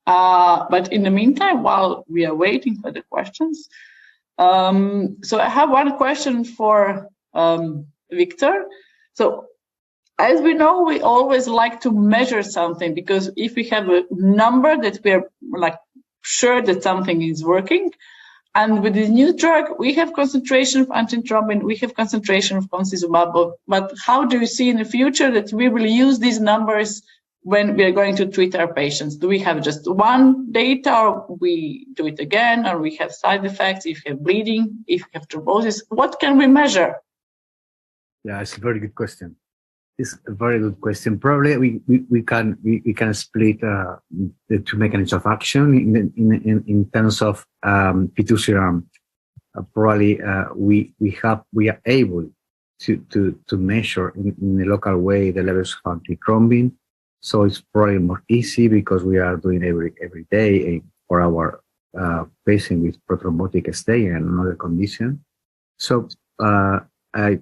But in the meantime, while we are waiting for the questions, so I have one question for Victor. So as we know, we always like to measure something, because if we have a number that we are like sure that something is working, and with this new drug, we have concentration of antithrombin, we have concentration of concizumab, but how do you see in the future that we will use these numbers when we are going to treat our patients? Do we have just one data, or we do it again, or we have side effects, if we have bleeding, if we have thrombosis? What can we measure? Yeah, it's a very good question. It's a very good question. Probably we can split the two mechanisms of action in terms of pituitary. Probably we are able to measure in a local way the levels of antithrombin. So it's probably more easy because we are doing every day for our patient with prothrombotic state and another condition. So after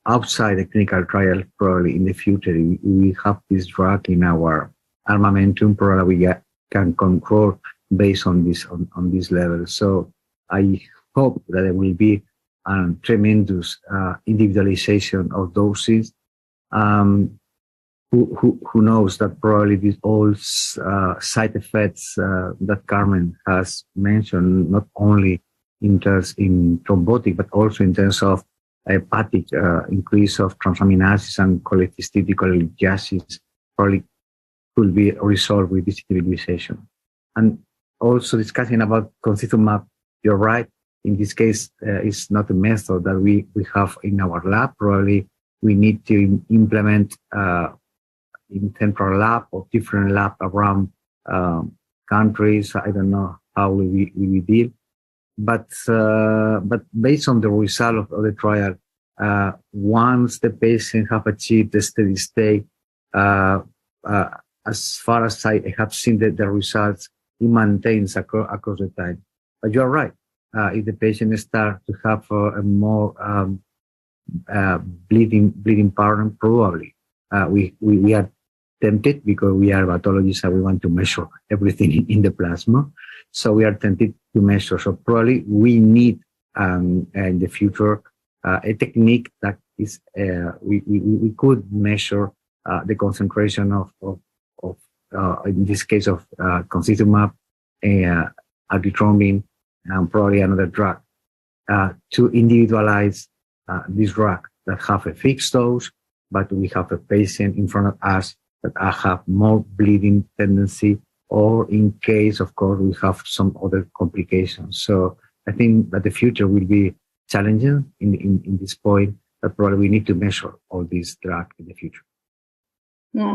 outside the clinical trial, probably in the future, we have this drug in our armamentarium. Probably we can control based on this level. So I hope that there will be a tremendous individualization of doses. who knows that probably these all side effects that Carmen has mentioned, not only in thrombotic, but also in terms of hepatic increase of transaminases and cholecystitic cholelithiasis, probably could be resolved with this utilization. And also discussing about concizumab, you're right. In this case, it's not a method that we have in our lab. Probably we need to implement in central lab or different lab around countries. I don't know how we deal, but based on the result of the trial, once the patient have achieved the steady state, as far as I have seen the results, it maintains across the time. But you're right. If the patient starts to have a more bleeding pattern, probably we are tempted, because we are pathologists and we want to measure everything in the plasma. So we are tempted to measure. So probably we need in the future a technique that is we could measure the concentration of in this case of concizumab, antithrombin, and probably another drug to individualize this drug that have a fixed dose, but we have a patient in front of us that have more bleeding tendency, or in case, of course, we have some other complications. So I think that the future will be challenging in this point, that probably we need to measure all these drugs in the future.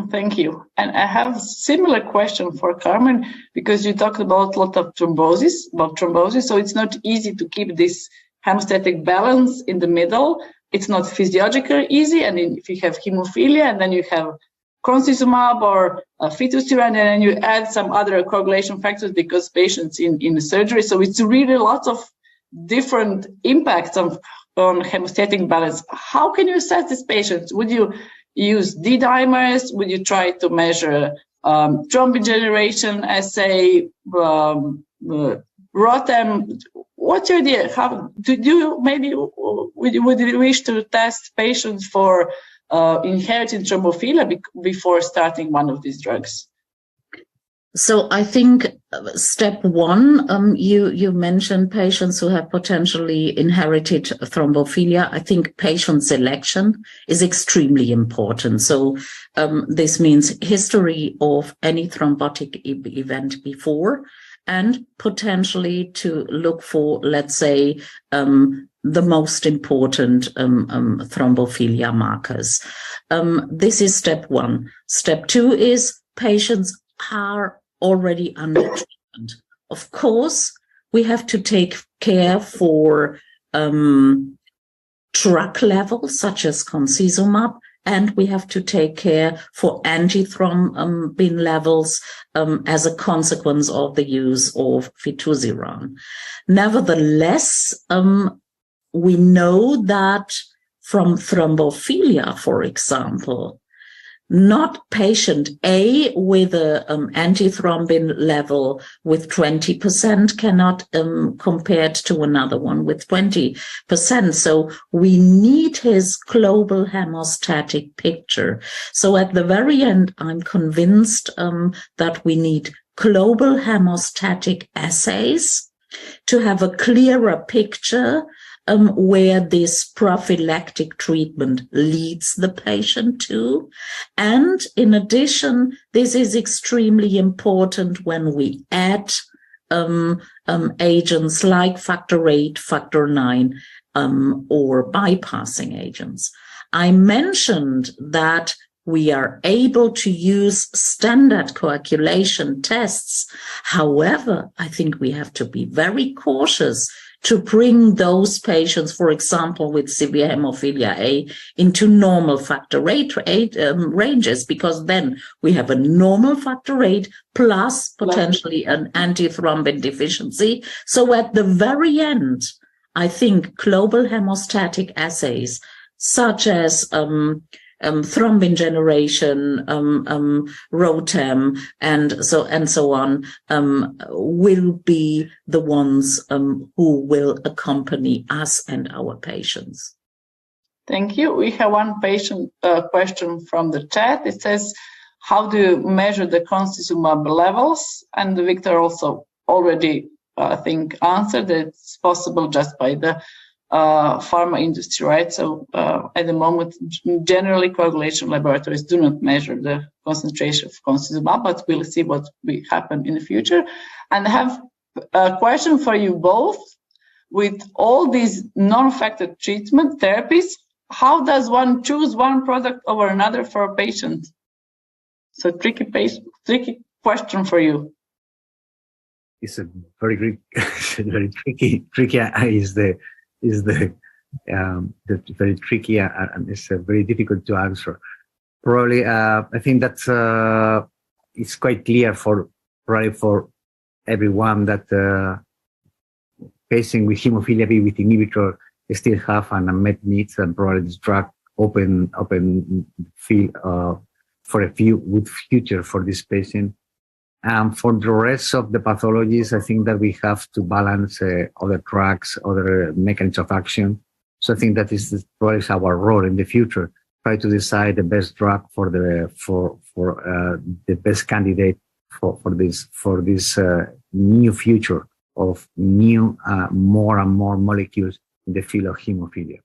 Thank you. And I have a similar question for Carmen, because you talked about a lot of thrombosis. So it's not easy to keep this hemostatic balance in the middle. It's not physiologically easy. And if you have hemophilia, and then you have concizumab or fitusiran, and then you add some other coagulation factors because patients in surgery. So it's really lots of different impacts on hemostatic balance. How can you assess these patients? Would you use D-dimers? Would you try to measure thrombin generation assay, ROTEM? What's your idea? How would you wish to test patients for inherited thrombophilia before starting one of these drugs? So I think step one, you mentioned patients who have potentially inherited thrombophilia. I think patient selection is extremely important. So this means history of any thrombotic event before, and potentially to look for, let's say, the most important thrombophilia markers. This is step one. Step two is patients are already under treatment. Of course, we have to take care for drug levels such as concizumab, and we have to take care for antithrombin levels as a consequence of the use of fitusiran. Nevertheless, we know that from thrombophilia, for example, not patient A with a antithrombin level with 20% cannot compared to another one with 20%. So we need his global hemostatic picture. So at the very end, I'm convinced that we need global hemostatic assays to have a clearer picture where this prophylactic treatment leads the patient to. And in addition, this is extremely important when we add agents like factor VIII, factor IX, or bypassing agents. I mentioned that we are able to use standard coagulation tests. However, I think we have to be very cautious to bring those patients, for example, with severe hemophilia A, into normal factor VIII ranges, because then we have a normal factor VIII plus potentially an antithrombin deficiency. So at the very end, I think global hemostatic assays such as thrombin generation, ROTEM, and so on, will be the ones who will accompany us and our patients. Thank you. We have one patient question from the chat. It says, how do you measure the concizumab levels? And Victor also already, I think, answered that it's possible just by the pharma industry, right? So at the moment, generally coagulation laboratories do not measure the concentration of concizumab, but we'll see what will happen in the future. And I have a question for you both. With all these non-factor treatment therapies, how does one choose one product over another for a patient? So tricky question for you. It's a very tricky is the very tricky and it's very difficult to answer. Probably, I think that it's quite clear for everyone that patients with hemophilia B with inhibitor still have an unmet needs, and probably this drug open field for a good future for this patient. And for the rest of the pathologies, I think that we have to balance other drugs, other mechanisms of action. So I think that is probably our role in the future. Try to decide the best drug for the best candidate for this new future of new more and more molecules in the field of hemophilia.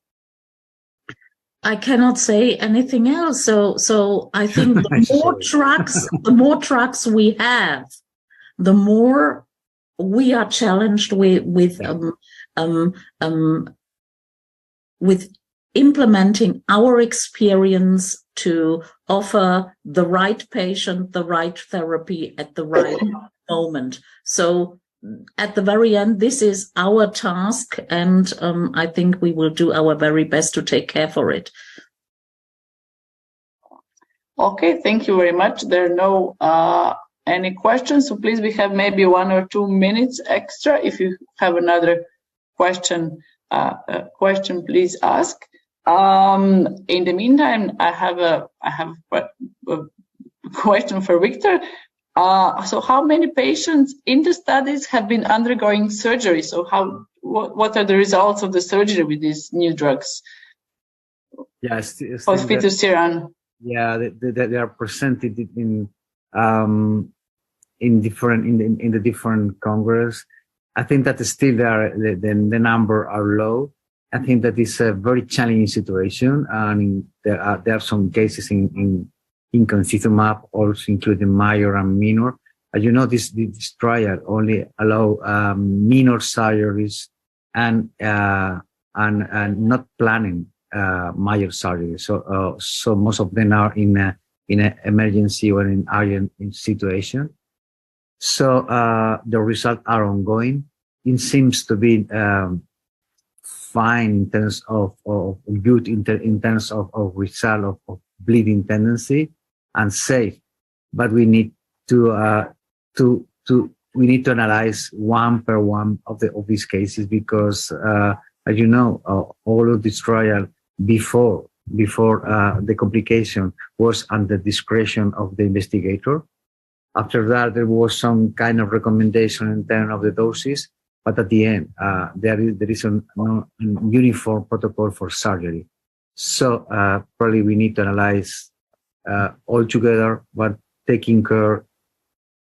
I cannot say anything else. So I think the more drugs we have, the more we are challenged with implementing our experience to offer the right patient the right therapy at the right moment. So at the very end, this is our task, and I think we will do our very best to take care for it. Okay, thank you very much. There are no any questions, so please, we have maybe 1 or 2 minutes extra. If you have another question, please ask. In the meantime, I have a question for Victor. So how many patients in the studies have been undergoing surgery? So what are the results of the surgery with these new drugs? Yes, for fitusiran. Yeah, they are presented in the different congress. I think that still the number are low. I think that is a very challenging situation, and there are some cases in concizumab, also including major and minor. As you know, this trial only allow minor surgeries and not planning major surgery. So most of them are in an emergency or in urgent situation. So the results are ongoing. It seems to be fine in terms of good in terms of result of bleeding tendency and safe, but we need to analyze one per one of these cases, because as you know, all of this trial before the complication was under discretion of the investigator. After that, there was some kind of recommendation in terms of the doses, but at the end, there is a uniform protocol for surgery. So probably we need to analyze all together, but taking care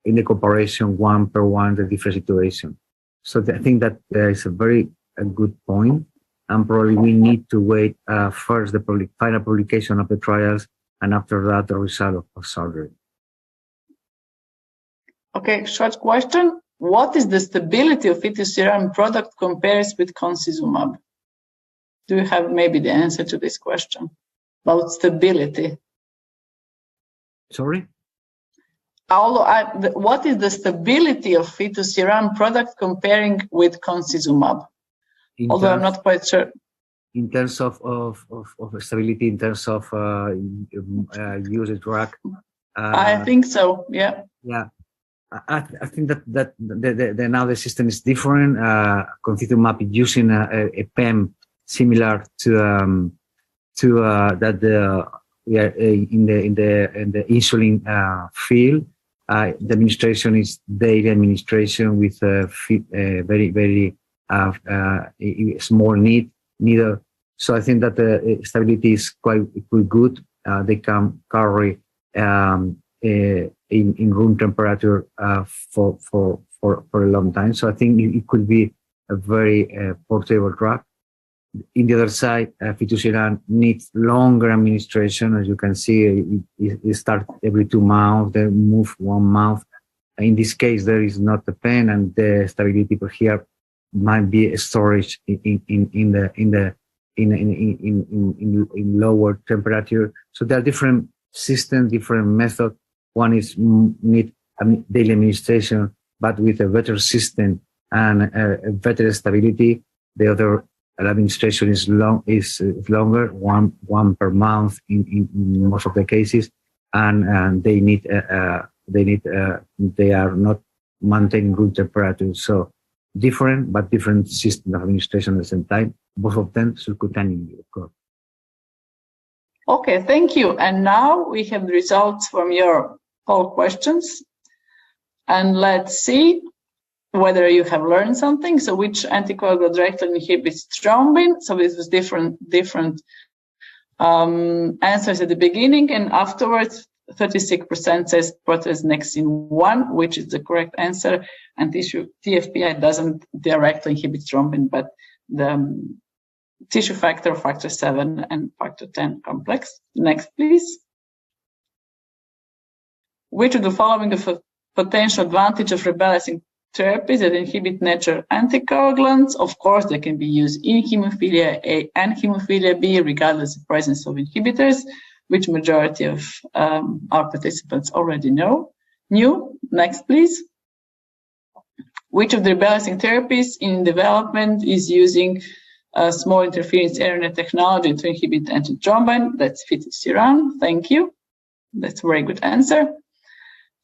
in the comparison one per one the different situation. So I think that there is a good point, and probably we need to wait first the final publication of the trials, and after that the result of surgery. Okay, short question. What is the stability of fitusiran product compares with concizumab? Do you have maybe the answer to this question about stability? Sorry? What is the stability of fitusiran product comparing with concizumab? Although I'm not quite sure. In terms of stability, in terms of use of drug? I think so, yeah. Yeah. I think that now the system is different. Concizumab is using a PEM similar to that we are in the insulin field. The administration is daily administration with very small needle. So I think that the stability is quite good. They can carry in room temperature for a long time. So I think it could be a very portable drug. In the other side, fitusiran needs longer administration. As you can see, it starts every 2 months, then move 1 month. In this case, there is not a pen, and the stability per here might be a storage in lower temperature. So there are different systems, different methods. One is need daily administration, but with a better system and a better stability. The other administration is longer, one per month in most of the cases, and they are not maintaining room temperature. So different system of administration at the same time. Both of them subcutaneously, of course. Okay, thank you. And now we have the results from your poll questions. And let's see whether you have learned something. So which anticoagulant directly inhibits thrombin? So this was different answers at the beginning, and afterwards 36% says protease nexin 1, which is the correct answer, and TFPI doesn't directly inhibit thrombin, but the tissue factor 7 and factor 10 complex. Next, please. Which of the following is a potential advantage of rebalancing therapies that inhibit natural anticoagulants? Of course, they can be used in hemophilia A and hemophilia B, regardless of presence of inhibitors, which majority of our participants already knew. Next, please. Which of the rebalancing therapies in development is using small interference RNA technology to inhibit antithrombin? That's fitusiran. Thank you. That's a very good answer.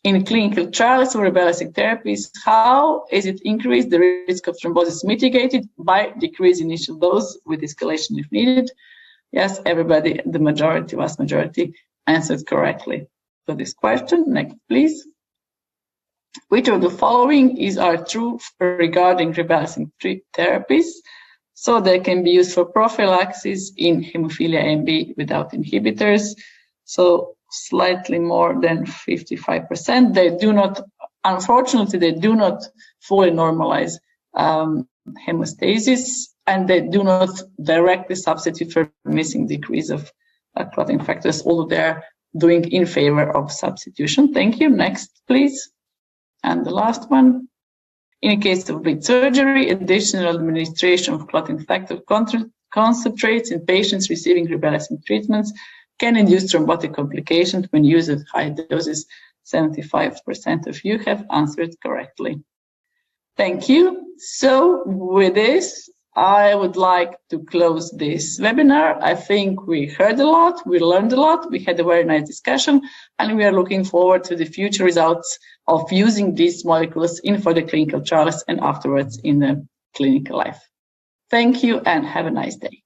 In clinical trials of rebalancing therapies, how is it increased? The risk of thrombosis mitigated by decreased initial dose with escalation if needed. Yes, everybody, vast majority, answered correctly to this question. Next, please. Which of the following are true regarding rebalancing therapies? So they can be used for prophylaxis in hemophilia A and B without inhibitors. So slightly more than 55%. They do not, unfortunately, they do not fully normalize hemostasis, and they do not directly substitute for missing decrease of clotting factors, although they're doing in favor of substitution. Thank you. Next, please. And the last one. In case of bleed surgery, additional administration of clotting factor concentrates in patients receiving rebalancing treatments can induce thrombotic complications when used at high doses. 75% of you have answered correctly. Thank you. So with this, I would like to close this webinar. I think we heard a lot, we learned a lot, we had a very nice discussion, and we are looking forward to the future results of using these molecules in for the clinical trials and afterwards in the clinical life. Thank you and have a nice day.